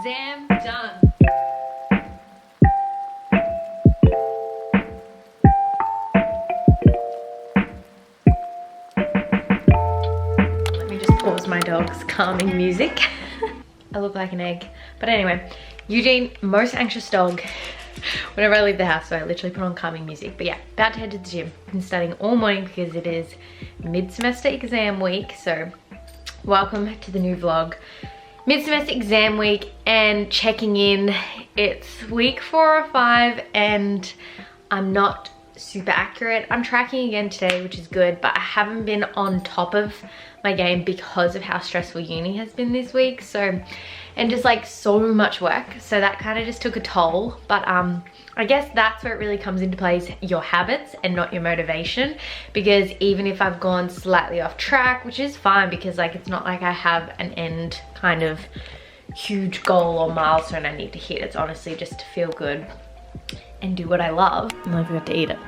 Exam done. Let me just pause my dog's calming music. I look like an egg. But anyway, Eugene, most anxious dog. Whenever I leave the house, so I literally put on calming music. But yeah, about to head to the gym. I've been studying all morning because it is mid-semester exam week. So welcome to the new vlog. Mid-semester exam week and checking in. It's week 4 or 5 and I'm not super accurate. I'm tracking again today, which is good, but I haven't been on top of my game because of how stressful uni has been this week. So, and just like so much work. So that kind of just took a toll. But I guess that's where it really comes into place, your habits and not your motivation. Because even if I've gone slightly off track, which is fine because like it's not like I have an end kind of huge goal or milestone I need to hit. It's honestly just to feel good and do what I love. And I forgot to eat it.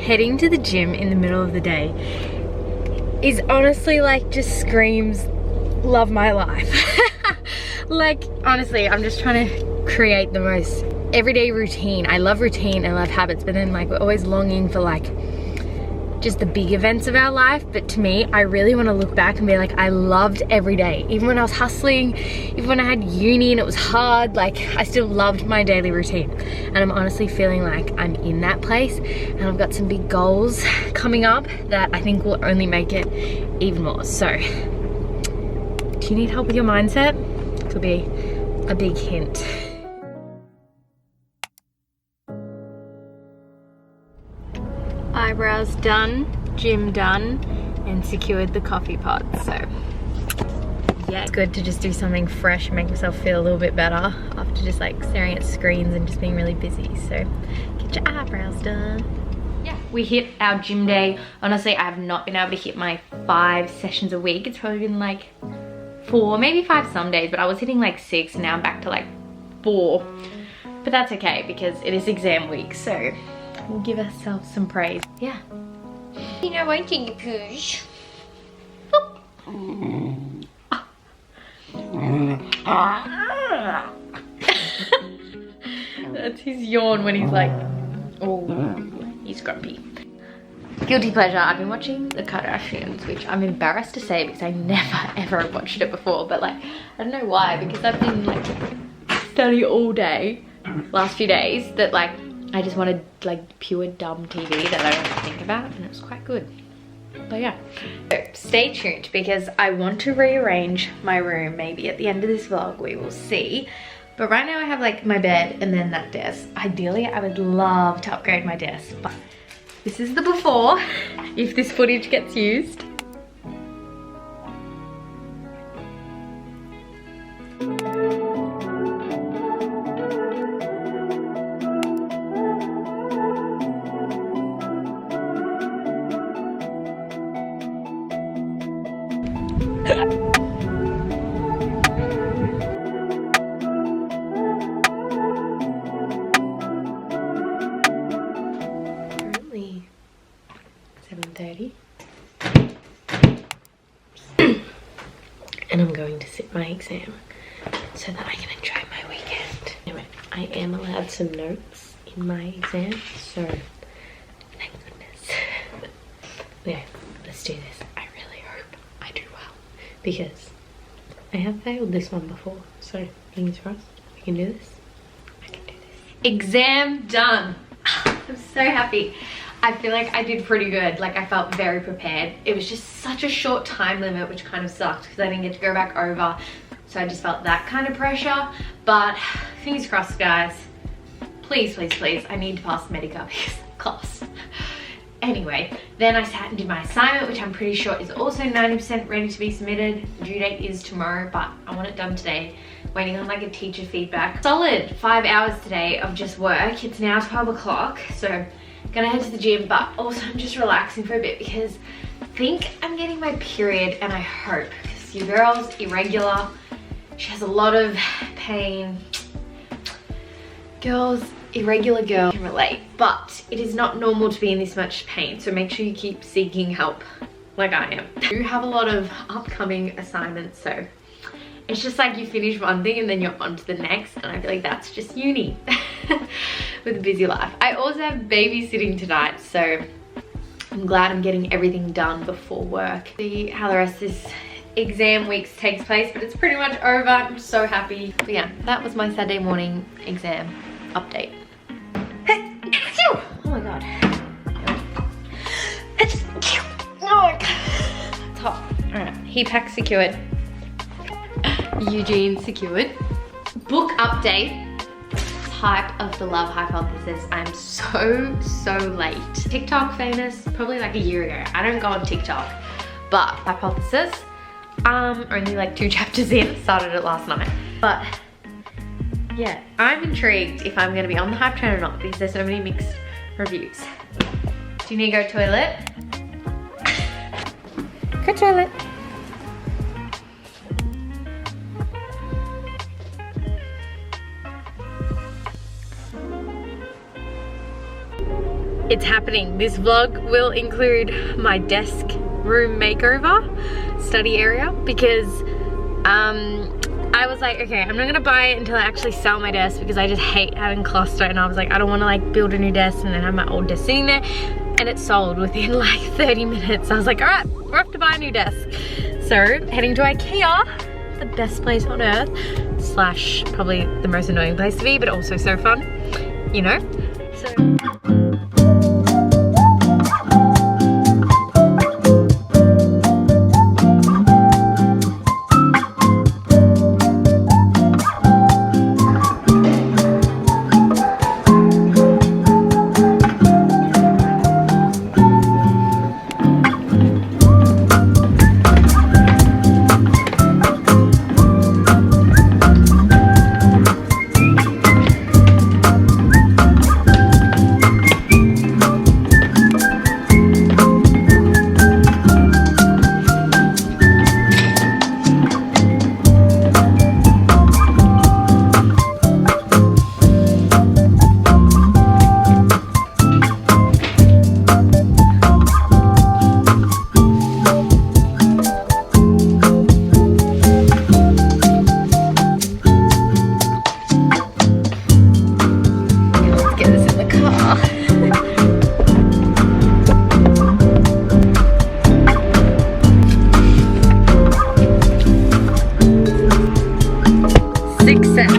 Heading to the gym in the middle of the day is honestly like just screams love my life. Like honestly, I'm just trying to create the most everyday routine. I love routine and love habits, but then like we're always longing for like just the big events of our life. But to me, I really want to look back and be like, I loved every day. Even when I was hustling, even when I had uni and it was hard, like I still loved my daily routine. And I'm honestly feeling like I'm in that place and I've got some big goals coming up that I think will only make it even more. So, do you need help with your mindset? Could be a big hint. Eyebrows done, gym done, and secured the coffee pod. So yeah, it's good to just do something fresh and make myself feel a little bit better after just like staring at screens and just being really busy. So get your eyebrows done. Yeah, we hit our gym day. Honestly, I have not been able to hit my 5 sessions a week. It's probably been like 4, maybe 5 some days, but I was hitting like 6 and now I'm back to like 4. But that's okay because it is exam week, so we'll give ourselves some praise. Yeah. You know, I think you push. That's his yawn when he's like, oh, he's grumpy. Guilty pleasure, I've been watching The Kardashians, which I'm embarrassed to say because I never ever watched it before, but like, I don't know why, because I've been like studying all day, last few days, that like, I just wanted like pure dumb TV that I don't have to think about, and it was quite good. But yeah, so stay tuned because I want to rearrange my room. Maybe at the end of this vlog we will see. But right now I have like my bed and then that desk. Ideally I would love to upgrade my desk, but this is the before if this footage gets used. Currently 7:30 and I'm going to sit my exam so that I can enjoy my weekend. Anyway, I am allowed some notes in my exam, so thank goodness. Yeah, let's do this. I really hope I do well because I have failed this one before, so fingers crossed we can do this. I can do this. Exam done. I'm so happy. I feel like I did pretty good. Like I felt very prepared. It was just such a short time limit, which kind of sucked because I didn't get to go back over. So I just felt that kind of pressure. But fingers crossed, guys. Please, please, please. I need to pass Medica because of class. Anyway, then I sat and did my assignment, which I'm pretty sure is also 90% ready to be submitted. Due date is tomorrow, but I want it done today. Waiting on like a teacher feedback. Solid 5 hours today of just work. It's now 12 o'clock, so gonna head to the gym, but also I'm just relaxing for a bit because I think I'm getting my period, and I hope, because your girl's irregular. She has a lot of pain. Girls, irregular girl can relate, but it is not normal to be in this much pain, so make sure you keep seeking help like I am. I do have a lot of upcoming assignments, so It's just like you finish one thing and then you're on to the next, and I feel like that's just uni with a busy life. I also have babysitting tonight, so I'm glad I'm getting everything done before work. See how the rest of this exam weeks takes place, but it's pretty much over. I'm so happy. But yeah, that was my Saturday morning exam update. Oh my god. It's hot. Alright, heat pack secured. Eugene secured. Book update. Hype of the Love Hypothesis. I'm so late. TikTok famous probably like a year ago. I don't go on TikTok, but Hypothesis, only like 2 chapters in. Started it last night, but yeah, I'm intrigued if I'm gonna be on the hype train or not, because there's so many mixed reviews. Do you need to go toilet? Go toilet. It's happening. This vlog will include my desk room makeover, study area, because I was like, okay, I'm not gonna buy it until I actually sell my desk, because I just hate having cluster, and I was like, I don't wanna like build a new desk and then have my old desk sitting there. And it sold within like 30 minutes. I was like, all right, we're off to buy a new desk. So heading to IKEA, the best place on earth, slash probably the most annoying place to be, but also so fun, you know? So. Success.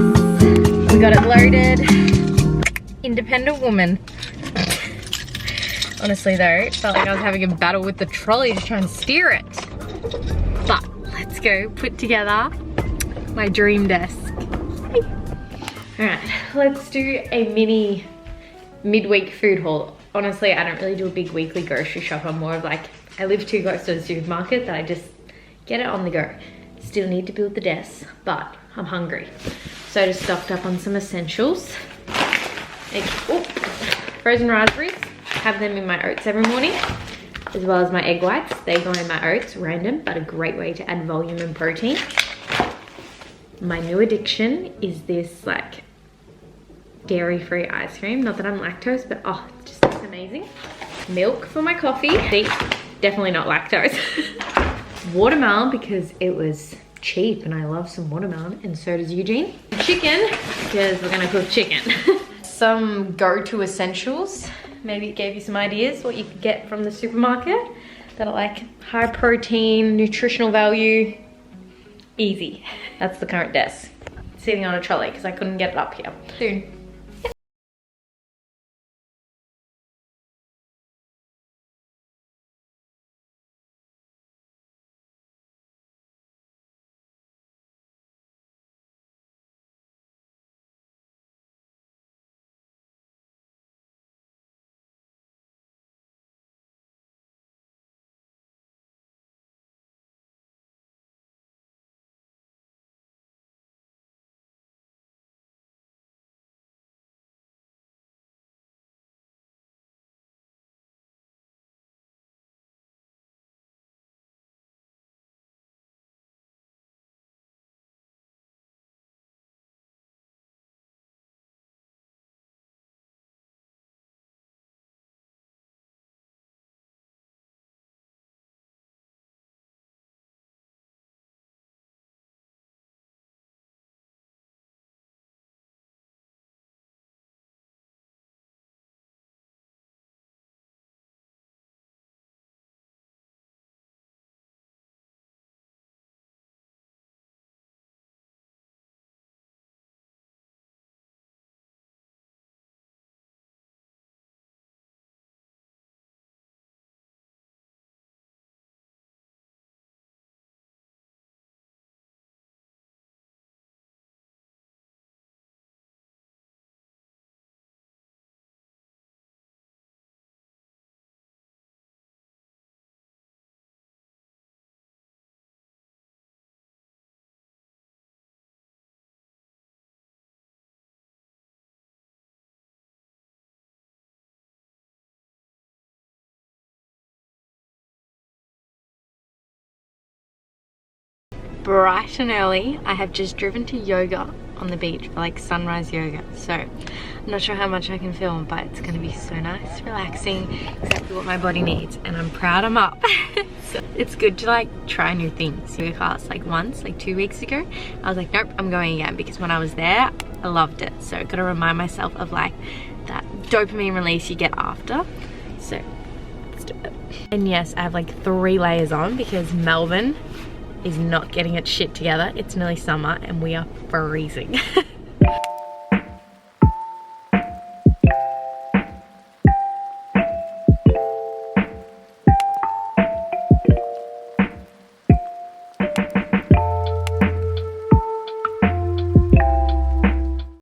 We got it loaded. Independent woman. Honestly though, it felt like I was having a battle with the trolley to try and steer it. But let's go put together my dream desk. Alright, let's do a mini midweek food haul. Honestly, I don't really do a big weekly grocery shop. I'm more of like, I live too close to the supermarket that I just get it on the go. Still need to build the desk, but I'm hungry. So I just stocked up on some essentials. Like, frozen raspberries, have them in my oats every morning, as well as my egg whites. They go in my oats, random, but a great way to add volume and protein. My new addiction is this like dairy-free ice cream. Not that I'm lactose, but oh, it just looks amazing. Milk for my coffee. See, definitely not lactose. Watermelon, because it was cheap and I love some watermelon, and so does Eugene. Chicken, because we're gonna cook chicken. Some go-to essentials. Maybe it gave you some ideas what you could get from the supermarket that are like high protein, nutritional value, easy. That's the current desk. Sitting on a trolley because I couldn't get it up here. Soon. bright and early. I have just driven to yoga on the beach for like sunrise yoga. So I'm not sure how much I can film, but it's gonna be so nice, relaxing, exactly what my body needs. And I'm proud I'm up. So it's good to like try new things. Yoga class like once, like 2 weeks ago. I was like, nope, I'm going again, because when I was there, I loved it. So gotta remind myself of like that dopamine release you get after. So let's do it. And yes, I have like 3 layers on because Melbourne is not getting its shit together. It's nearly summer and we are freezing.